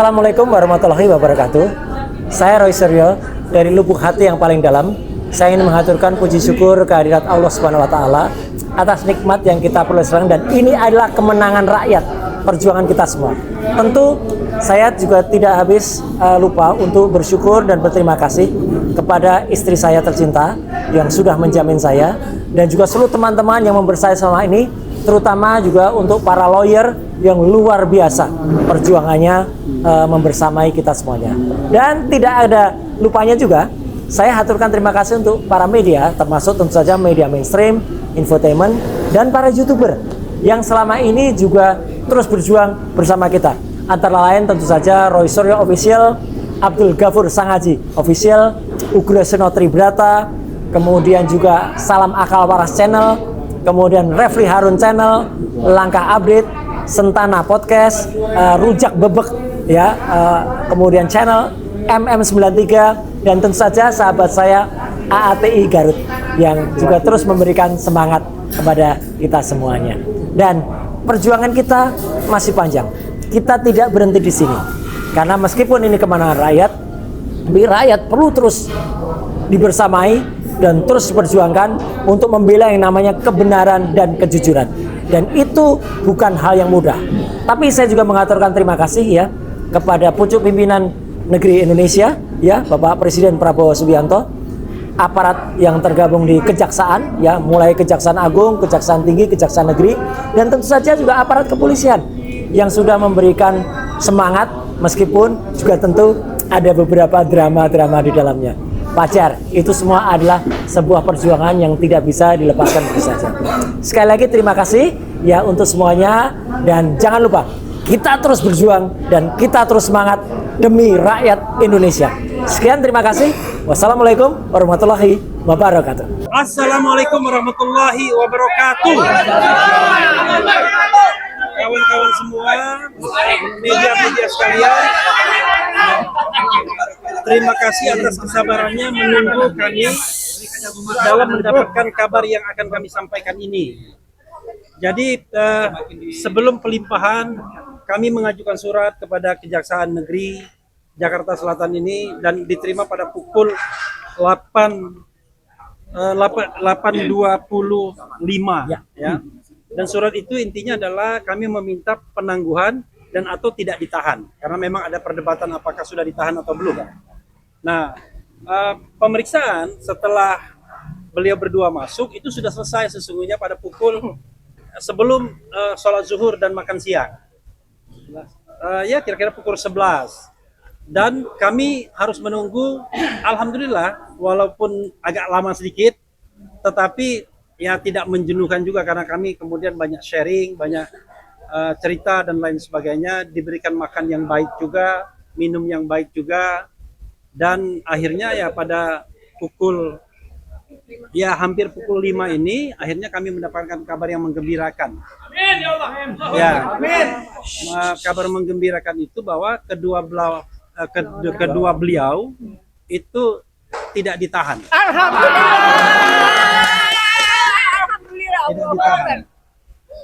Assalamualaikum warahmatullahi wabarakatuh. Saya Roy Suryo dari lubuk hati yang paling dalam. Saya ingin mengaturkan puji syukur kehadirat Allah Subhanahu wa taala atas nikmat yang kita peroleh sekarang, dan ini adalah kemenangan rakyat, perjuangan kita semua. Tentu saya juga tidak habis lupa untuk bersyukur dan berterima kasih kepada istri saya tercinta yang sudah menjamin saya, dan juga seluruh teman-teman yang memberi saya selama ini, terutama juga untuk para lawyer yang luar biasa perjuangannya membersamai kita semuanya. Dan tidak ada lupanya juga, saya haturkan terima kasih untuk para media, termasuk tentu saja media mainstream, infotainment, dan para YouTuber yang selama ini juga terus berjuang bersama kita. Antara lain tentu saja Roy Suryo Official, Abdul Ghafur Sangaji Official, Ugraseno Tribrata, kemudian juga Salam Akal Waras Channel, kemudian Refli Harun Channel, Langkah Update, Sentana Podcast, Rujak Bebek, ya, kemudian channel MM93, dan tentu saja sahabat saya AATI Garut yang juga terus memberikan semangat kepada kita semuanya. Dan perjuangan kita masih panjang. Kita tidak berhenti di sini. Karena meskipun ini kemenangan rakyat, tapi rakyat perlu terus dibersamai dan terus diperjuangkan untuk membela yang namanya kebenaran dan kejujuran. Dan itu bukan hal yang mudah. Tapi saya juga mengaturkan terima kasih ya kepada pucuk pimpinan negeri Indonesia, ya, Bapak Presiden Prabowo Subianto, aparat yang tergabung di kejaksaan, ya, mulai Kejaksaan Agung, Kejaksaan Tinggi, Kejaksaan Negeri, dan tentu saja juga aparat kepolisian yang sudah memberikan semangat, meskipun juga tentu ada beberapa drama-drama di dalamnya. Wajar, itu semua adalah sebuah perjuangan yang tidak bisa dilepaskan begitu saja. Sekali lagi terima kasih ya untuk semuanya, dan jangan lupa kita terus berjuang dan kita terus semangat demi rakyat Indonesia. Sekian, terima kasih. Wassalamualaikum warahmatullahi wabarakatuh. Assalamualaikum warahmatullahi wabarakatuh. Kawan-kawan semua, media-media sekalian, terima kasih atas kesabarannya menunggu kami dalam mendapatkan kabar yang akan kami sampaikan ini. Jadi sebelum pelimpahan, kami mengajukan surat kepada Kejaksaan Negeri Jakarta Selatan ini, dan diterima pada pukul 8.25 ya. Dan surat itu intinya adalah kami meminta penangguhan dan atau tidak ditahan, karena memang ada perdebatan apakah sudah ditahan atau belum. Nah, pemeriksaan setelah beliau berdua masuk itu sudah selesai sesungguhnya pada pukul sebelum sholat zuhur dan makan siang, ya kira-kira pukul 11. Dan kami harus menunggu, alhamdulillah walaupun agak lama sedikit, tetapi ya tidak menjenuhkan juga, karena kami kemudian banyak sharing, banyak cerita dan lain sebagainya, diberikan makan yang baik juga, minum yang baik juga, dan akhirnya ya pada pukul ya hampir pukul 5 ini akhirnya kami mendapatkan kabar yang menggembirakan. Amin ya Allah. Ya. Amin. Kabar menggembirakan itu bahwa kedua beliau itu tidak ditahan. Tidak ditahan.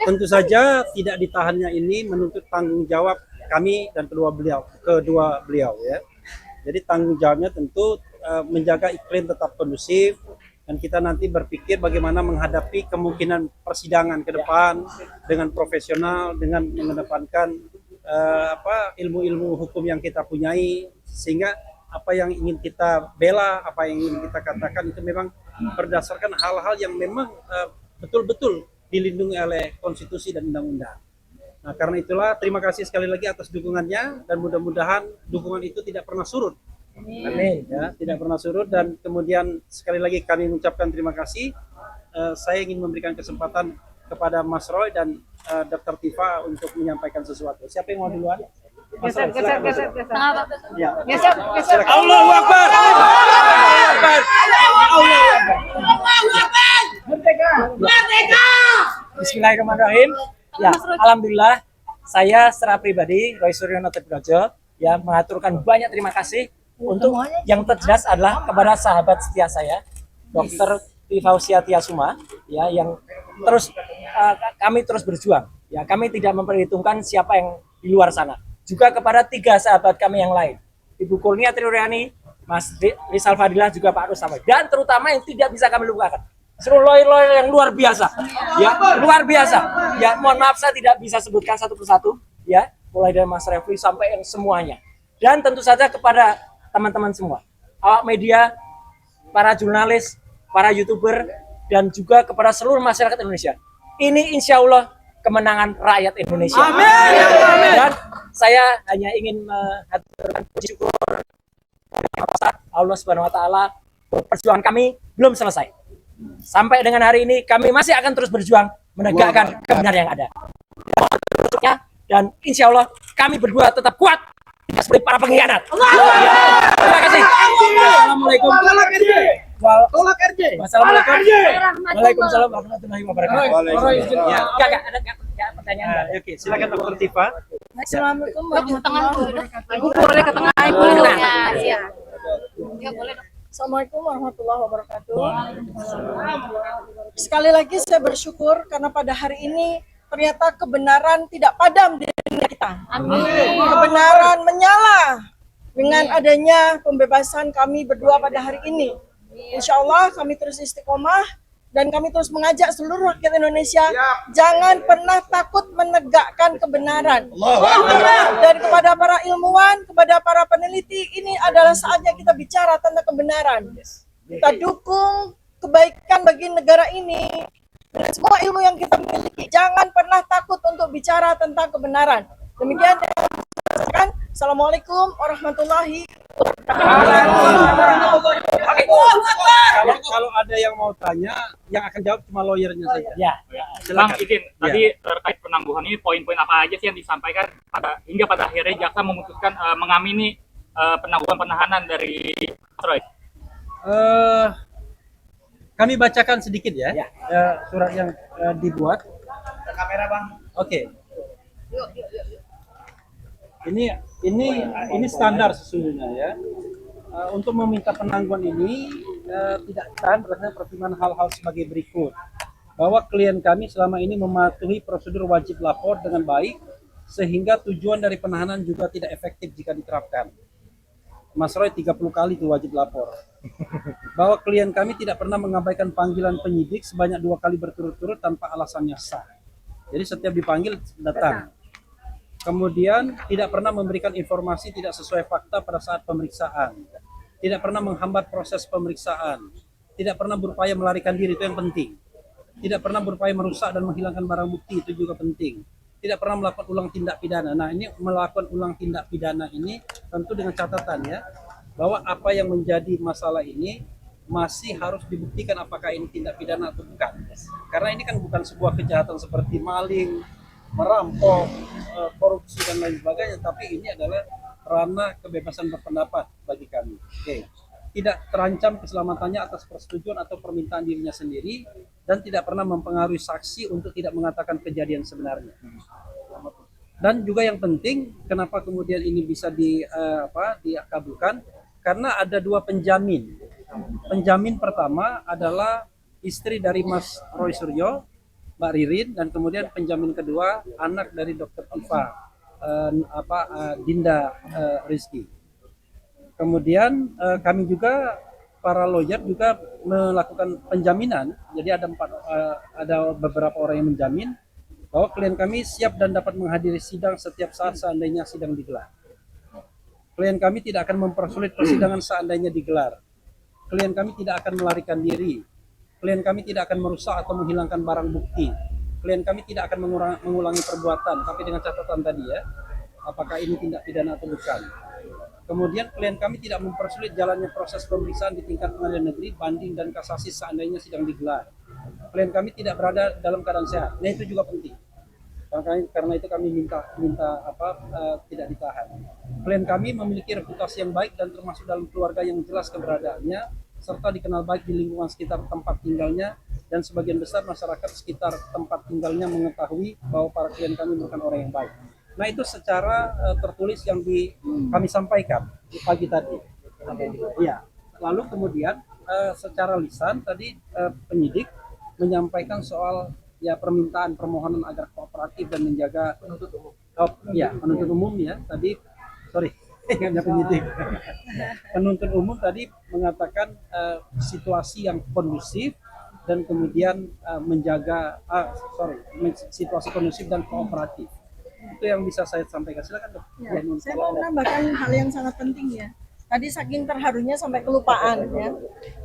Tentu saja tidak ditahannya ini menuntut tanggung jawab kami dan kedua beliau ya. Jadi tanggung jawabnya tentu menjaga iklim tetap kondusif, dan kita nanti berpikir bagaimana menghadapi kemungkinan persidangan ke depan dengan profesional, dengan mengedepankan ilmu-ilmu hukum yang kita punyai, sehingga apa yang ingin kita bela, apa yang ingin kita katakan itu memang berdasarkan hal-hal yang memang betul-betul dilindungi oleh konstitusi dan undang-undang. Nah, karena itulah terima kasih sekali lagi atas dukungannya, dan mudah-mudahan dukungan itu tidak pernah surut. Amin. Ya, tidak pernah surut. Dan kemudian sekali lagi kami mengucapkan terima kasih. Saya ingin memberikan kesempatan kepada Mas Roy dan Dr. Tifa untuk menyampaikan sesuatu. Siapa yang mau duluan? Mas Roy, silakan. Ya. Allahu Akbar. Merdeka. Bismillahirrahmanirrahim. Ya, alhamdulillah saya secara pribadi Roy Suryo Tribrata ya mengaturkan banyak terima kasih untuk yang terjelas adalah kepada sahabat setia saya Dr. Tifausia Tiasuma ya, yang terus kami terus berjuang ya, kami tidak memperhitungkan siapa yang di luar sana. juga kepada 3 sahabat kami yang lain, Ibu Kurnia Triuriani, Mas Rizal Fadilah, juga Pak Rusama, dan terutama yang tidak bisa kami lupakan, seluruh lawyer-lawyer yang luar biasa, ya luar biasa. Ya mohon maaf saya tidak bisa sebutkan satu persatu, ya mulai dari Mas Refli sampai yang semuanya, dan tentu saja kepada teman-teman semua, awak media, para jurnalis, para YouTuber, dan juga kepada seluruh masyarakat Indonesia. Ini insya Allah kemenangan rakyat Indonesia. Amin. Dan saya hanya ingin mengaturkan puji syukur Allah Subhanahu Wa Taala. Perjuangan kami belum selesai. Sampai dengan hari ini kami masih akan terus berjuang menegakkan kebenaran yang ada. Dan insya Allah kami berdua tetap kuat, tidak seperti para pengkhianat. Terima kasih. Assalamualaikum. Tolak RJ. Wassalamualaikum. Waalaikumsalam warahmatullahi wabarakatuh. Ya, ada pertanyaan? Oke, silakan Dr. Tifa. Assalamualaikum warahmatullahi wabarakatuh. Ibu boleh ke tengah, Ibu boleh ke tengah. Ya, boleh. Assalamualaikum warahmatullahi wabarakatuh. Sekali lagi saya bersyukur karena pada hari ini ternyata kebenaran tidak padam di dunia kita. Amin. Kebenaran menyala dengan adanya pembebasan kami berdua pada hari ini. Insya Allah kami terus istiqomah dan kami terus mengajak seluruh rakyat Indonesia jangan pernah takut menegakkan kebenaran. Dan kepada para ilmuwan, kepada para peneliti, ini adalah saatnya kita bicara tentang kebenaran. Kita dukung kebaikan bagi negara ini dengan semua ilmu yang kita miliki. Jangan pernah takut untuk bicara tentang kebenaran. Demikian. Assalamualaikum warahmatullahi wabarakatuh. Kalau ada yang mau tanya, yang akan jawab cuma lawyernya saja. Ya. Bang, izin tadi terkait penangguhan ini poin-poin apa aja sih yang disampaikan hingga pada akhirnya jaksa memutuskan mengamini penangguhan penahanan dari Roy? Kami bacakan sedikit ya, surat yang dibuat. Kamera bang. Oke. Ini standar sesungguhnya ya. Untuk meminta penangguhan ini tidak ditahan berdasarkan pertimbangan hal-hal sebagai berikut. Bahwa klien kami selama ini mematuhi prosedur wajib lapor dengan baik sehingga tujuan dari penahanan juga tidak efektif jika diterapkan. Mas Roy 30 kali itu wajib lapor. Bahwa klien kami tidak pernah mengabaikan panggilan penyidik sebanyak 2 kali berturut-turut tanpa alasannya sah. Jadi setiap dipanggil datang. Kemudian tidak pernah memberikan informasi tidak sesuai fakta pada saat pemeriksaan. Tidak pernah menghambat proses pemeriksaan. Tidak pernah berupaya melarikan diri, itu yang penting. Tidak pernah berupaya merusak dan menghilangkan barang bukti, itu juga penting. Tidak pernah melakukan ulang tindak pidana. Nah, ini melakukan ulang tindak pidana ini tentu dengan catatan ya, bahwa apa yang menjadi masalah ini masih harus dibuktikan apakah ini tindak pidana atau bukan. Karena ini kan bukan sebuah kejahatan seperti maling, merampok, korupsi dan lain sebagainya, tapi ini adalah ranah kebebasan berpendapat bagi kami. Oke. Tidak terancam keselamatannya atas persetujuan atau permintaan dirinya sendiri dan tidak pernah mempengaruhi saksi untuk tidak mengatakan kejadian sebenarnya. Dan juga yang penting, kenapa kemudian ini bisa dikabulkan? Karena ada 2 penjamin. Penjamin pertama adalah istri dari Mas Roy Suryo, Mbak Ririn, dan kemudian penjamin kedua anak dari Dr. Tifa, Dinda Rizky. Kemudian kami juga para lawyer juga melakukan penjaminan. Jadi ada beberapa orang yang menjamin bahwa klien kami siap dan dapat menghadiri sidang setiap saat seandainya sidang digelar. Klien kami tidak akan mempersulit persidangan seandainya digelar. Klien kami tidak akan melarikan diri. Klien kami tidak akan merusak atau menghilangkan barang bukti. Klien kami tidak akan mengulangi perbuatan, tapi dengan catatan tadi ya, apakah ini tindak pidana atau bukan. Kemudian klien kami tidak mempersulit jalannya proses pemeriksaan di tingkat pengadilan negeri, banding dan kasasi seandainya sidang digelar. Klien kami tidak berada dalam keadaan sehat. Nah, itu juga penting. Karena itu kami minta tidak ditahan. Klien kami memiliki reputasi yang baik dan termasuk dalam keluarga yang jelas keberadaannya, serta dikenal baik di lingkungan sekitar tempat tinggalnya, dan sebagian besar masyarakat sekitar tempat tinggalnya mengetahui bahwa para klien kami merupakan orang yang baik. Nah, itu secara tertulis yang kami sampaikan di pagi tadi. Ya. Lalu kemudian secara lisan tadi penyidik menyampaikan soal ya permintaan permohonan agar kooperatif dan menjaga Oh iya, penuntut umum ya tadi, sorry, hanya penyidik. Penuntut umum tadi mengatakan situasi yang kondusif dan kemudian situasi kondusif dan kooperatif. Itu yang bisa saya sampaikan. Silakan dok. Ya, saya mau menambahkan hal yang sangat penting ya. Tadi saking terharunya sampai kelupaan ya.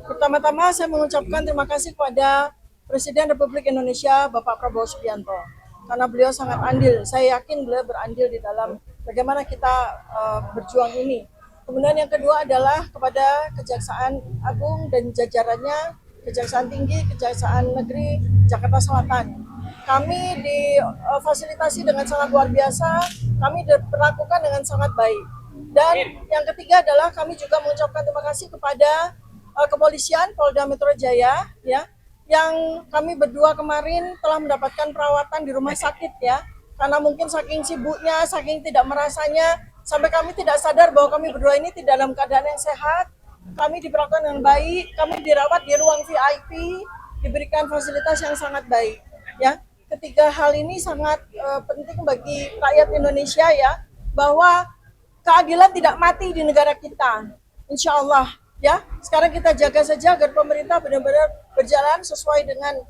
Pertama-tama saya mengucapkan terima kasih kepada Presiden Republik Indonesia Bapak Prabowo Subianto karena beliau sangat andil. Saya yakin beliau berandil di dalam bagaimana kita berjuang ini. Kemudian yang kedua adalah kepada Kejaksaan Agung dan jajarannya, Kejaksaan Tinggi, Kejaksaan Negeri Jakarta Selatan. Kami difasilitasi dengan sangat luar biasa, kami diperlakukan dengan sangat baik. Dan yang ketiga adalah kami juga mengucapkan terima kasih kepada kepolisian Polda Metro Jaya ya, yang kami berdua kemarin telah mendapatkan perawatan di rumah sakit ya, karena mungkin saking sibuknya, saking tidak merasanya, sampai kami tidak sadar bahwa kami berdua ini tidak dalam keadaan yang sehat. Kami diperlakukan dengan baik, kami dirawat di ruang VIP, diberikan fasilitas yang sangat baik ya. Ketiga hal ini sangat penting bagi rakyat Indonesia ya, bahwa keadilan tidak mati di negara kita, insya Allah ya. Sekarang kita jaga saja agar pemerintah benar-benar berjalan sesuai dengan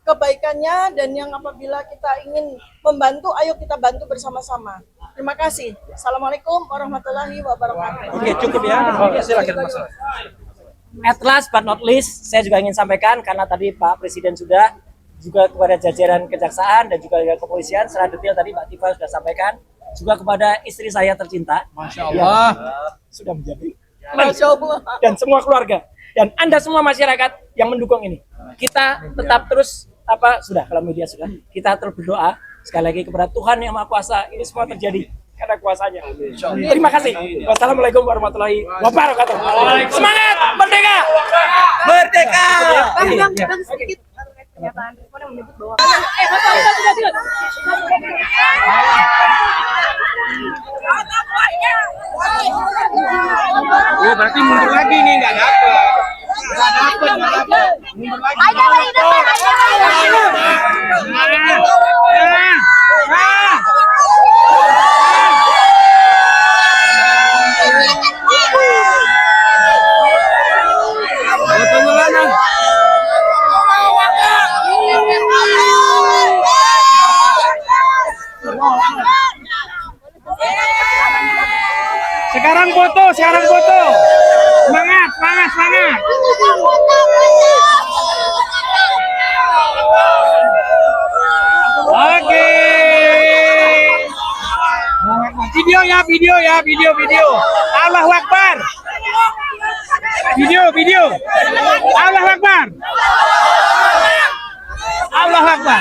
kebaikannya, dan yang apabila kita ingin membantu, ayo kita bantu bersama-sama. Terima kasih. Assalamualaikum warahmatullahi wabarakatuh. Oke, cukup ya. Oke, silakan Mas. At last but not least, saya juga ingin sampaikan karena tadi Pak Presiden sudah, juga kepada jajaran kejaksaan dan juga kepolisian secara detail tadi Mbak Tifa sudah sampaikan, juga kepada istri saya tercinta, Masya Allah. sudah menjadi Masya Allah, dan semua keluarga dan Anda semua masyarakat yang mendukung ini. Kita tetap terus sudah kalau media sudah, kita terus berdoa sekali lagi kepada Tuhan Yang Maha Kuasa, ini semua terjadi karena kuasanya. Terima kasih. Wassalamualaikum warahmatullahi wabarakatuh. Semangat merdeka. Merdeka. Sedikit pernyataan Rifon yang menyebut bahwa Oh, berarti mundur lagi nih, nggak dapet. Mundur lagi. Sekarang foto. Semangat. Oke. Video. Allahu Akbar. Video. Allahu Akbar.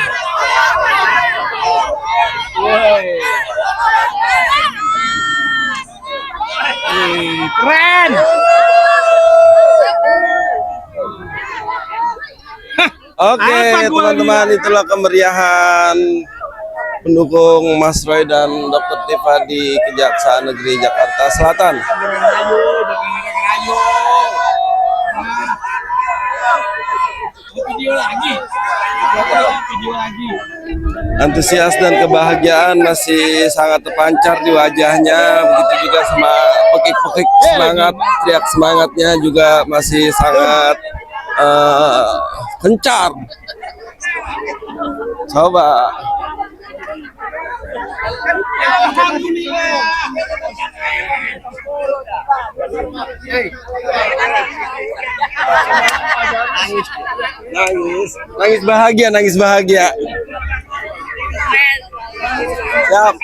Keren. Oke, teman-teman, itulah kemeriahan pendukung Mas Roy dan Dr. Tifa di Kejaksaan Negeri Jakarta Selatan. Video lagi. Antusias dan kebahagiaan masih sangat terpancar di wajahnya. Begitu juga sama pekik-pekik semangat, teriak semangatnya juga masih sangat kencar. Coba. Nangis bahagia. Siap.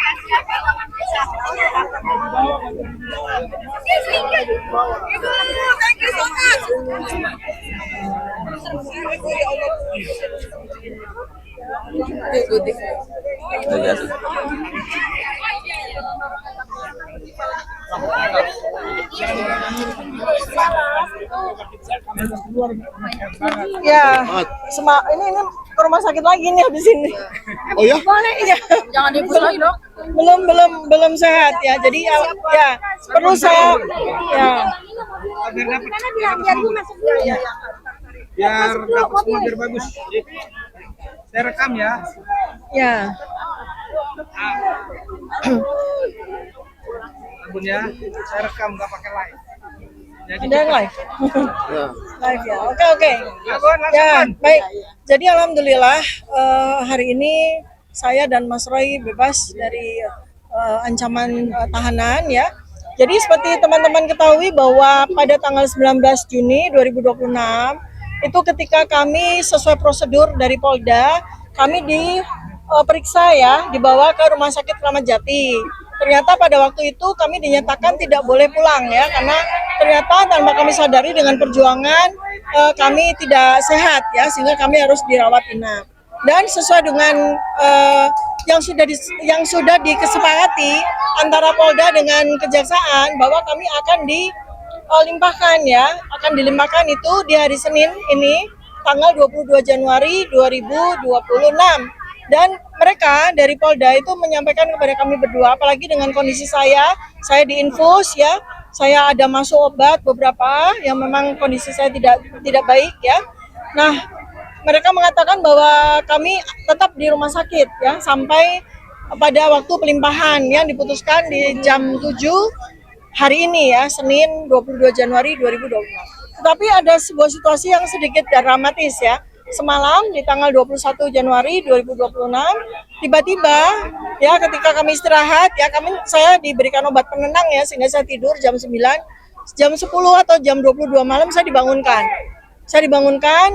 ya, ini ke rumah sakit lagi nih habis ini. Oh ya? Boleh ya. Jangan dibus lagi dong. Belum sehat ya. Jadi ya perlu saya ya. Biar dapat semua biar bagus. Saya rekam ya. Ya. Bun ya, saya rekam nggak pakai live. Jadi Ada yang live? Live ya. Oke. Ya, baik. Jadi alhamdulillah hari ini saya dan Mas Roy bebas dari ancaman tahanan ya. Jadi seperti teman-teman ketahui bahwa pada tanggal 19 Juni 2026 itu ketika kami sesuai prosedur dari Polda, kami diperiksa ya, dibawa ke Rumah Sakit Kramat Jati. Ternyata pada waktu itu kami dinyatakan tidak boleh pulang ya, karena ternyata tanpa kami sadari dengan perjuangan kami tidak sehat ya, sehingga kami harus dirawat inap. Dan sesuai dengan yang sudah dikesepakati antara Polda dengan Kejaksaan bahwa kami akan dilimpahkan ya, akan dilimpahkan itu di hari Senin ini tanggal 22 Januari 2026. Dan mereka dari Polda itu menyampaikan kepada kami berdua, apalagi dengan kondisi saya diinfus ya, saya ada masuk obat beberapa yang memang kondisi saya tidak baik ya. Nah, mereka mengatakan bahwa kami tetap di rumah sakit ya sampai pada waktu pelimpahan yang diputuskan di jam 7 hari ini ya, Senin 22 Januari 2026. Tetapi ada sebuah situasi yang sedikit dramatis ya. Semalam di tanggal 21 Januari 2026 tiba-tiba ya ketika kami istirahat ya, saya diberikan obat penenang ya, sehingga saya tidur jam 9, jam 10 atau jam 22 malam saya dibangunkan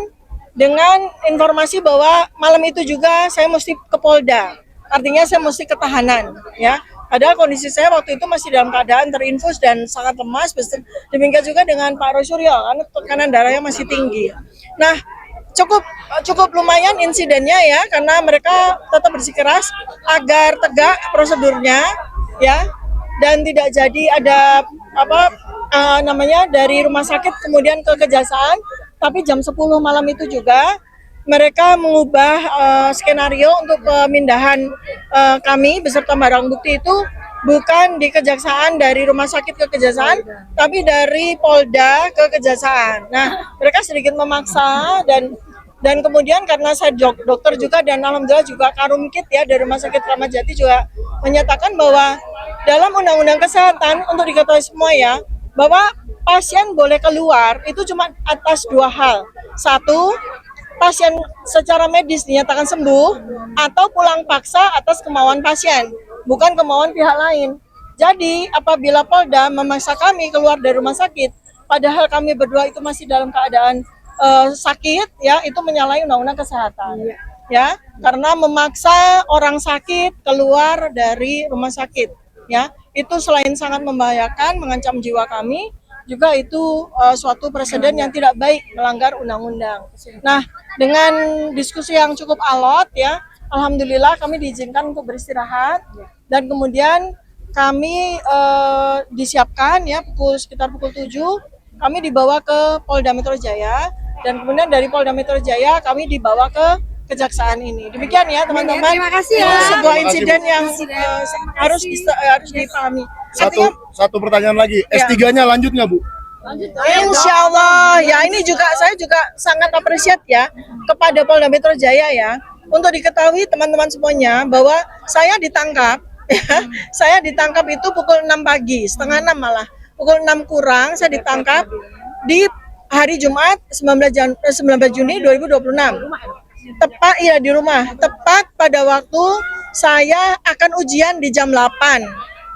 dengan informasi bahwa malam itu juga saya mesti ke Polda, artinya saya mesti ketahanan ya. Padahal kondisi saya waktu itu masih dalam keadaan terinfus dan sangat lemas, demikian juga dengan Pak Roy Suryo karena tekanan darahnya masih tinggi. Nah, cukup lumayan insidennya ya, karena mereka tetap bersikeras agar tegak prosedurnya ya, dan tidak jadi ada dari rumah sakit kemudian ke Kejaksaan. Tapi jam 10 malam itu juga mereka mengubah skenario untuk pemindahan kami beserta barang bukti itu bukan di Kejaksaan, dari rumah sakit ke Kejaksaan, tapi dari Polda ke Kejaksaan. Nah, mereka sedikit memaksa dan kemudian karena saya dokter juga dan alhamdulillah juga Karumkit ya dari Rumah Sakit Kramat Jati juga menyatakan bahwa dalam Undang-Undang Kesehatan untuk diketahui semua ya, bahwa pasien boleh keluar itu cuma atas dua hal. Satu, pasien secara medis dinyatakan sembuh, atau pulang paksa atas kemauan pasien, bukan kemauan pihak lain. Jadi apabila Polda memaksa kami keluar dari rumah sakit, padahal kami berdua itu masih dalam keadaan sakit ya, itu menyalahi Undang-Undang Kesehatan ya, karena memaksa orang sakit keluar dari rumah sakit ya, itu selain sangat membahayakan, mengancam jiwa kami, juga itu suatu presiden yang tidak baik, melanggar undang-undang. Nah, dengan diskusi yang cukup alot ya, alhamdulillah kami diizinkan untuk beristirahat, dan kemudian kami disiapkan ya sekitar pukul 7 kami dibawa ke Polda Metro Jaya, dan kemudian dari Polda Metro Jaya kami dibawa ke Kejaksaan ini. Demikian ya teman-teman. Terima kasih ya. Itu sebuah insiden yang harus dipahami. Satu pertanyaan lagi, S3-nya lanjut nggak Bu? Insya Allah ya, ini juga saya juga sangat appreciate ya kepada Polda Metro Jaya ya. Untuk diketahui teman-teman semuanya bahwa saya ditangkap ya, saya ditangkap itu pukul 6 pagi, setengah 6 malah. Pukul 6 kurang saya ditangkap di hari Jumat 19 Juni 2026. Tepat ya di rumah, tepat pada waktu saya akan ujian di jam 8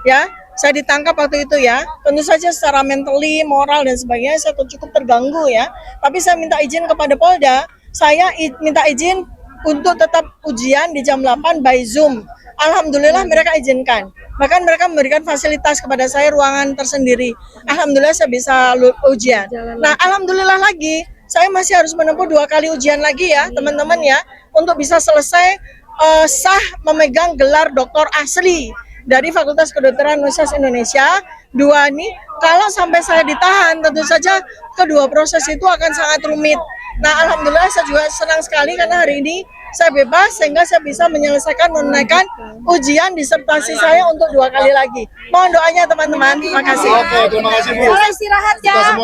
ya. Saya ditangkap waktu itu ya. Tentu saja secara mentally, moral dan sebagainya saya cukup terganggu ya. Tapi saya minta izin kepada Polda, saya minta izin untuk tetap ujian di jam 8 by Zoom. Alhamdulillah mereka izinkan. Bahkan mereka memberikan fasilitas kepada saya, ruangan tersendiri. Alhamdulillah saya bisa ujian. Nah, alhamdulillah lagi, saya masih harus menempuh 2 kali ujian lagi ya, teman-teman ya, untuk bisa selesai sah memegang gelar doktor asli dari Fakultas Kedokteran Universitas Indonesia. 2 ini, kalau sampai saya ditahan, tentu saja kedua proses itu akan sangat rumit. Nah, alhamdulillah saya juga senang sekali karena hari ini saya bebas sehingga saya bisa menunaikan ujian disertasi saya untuk 2 kali lagi. Mohon doanya teman-teman. Terima kasih. Oke, terima kasih Bu. Boleh istirahat ya.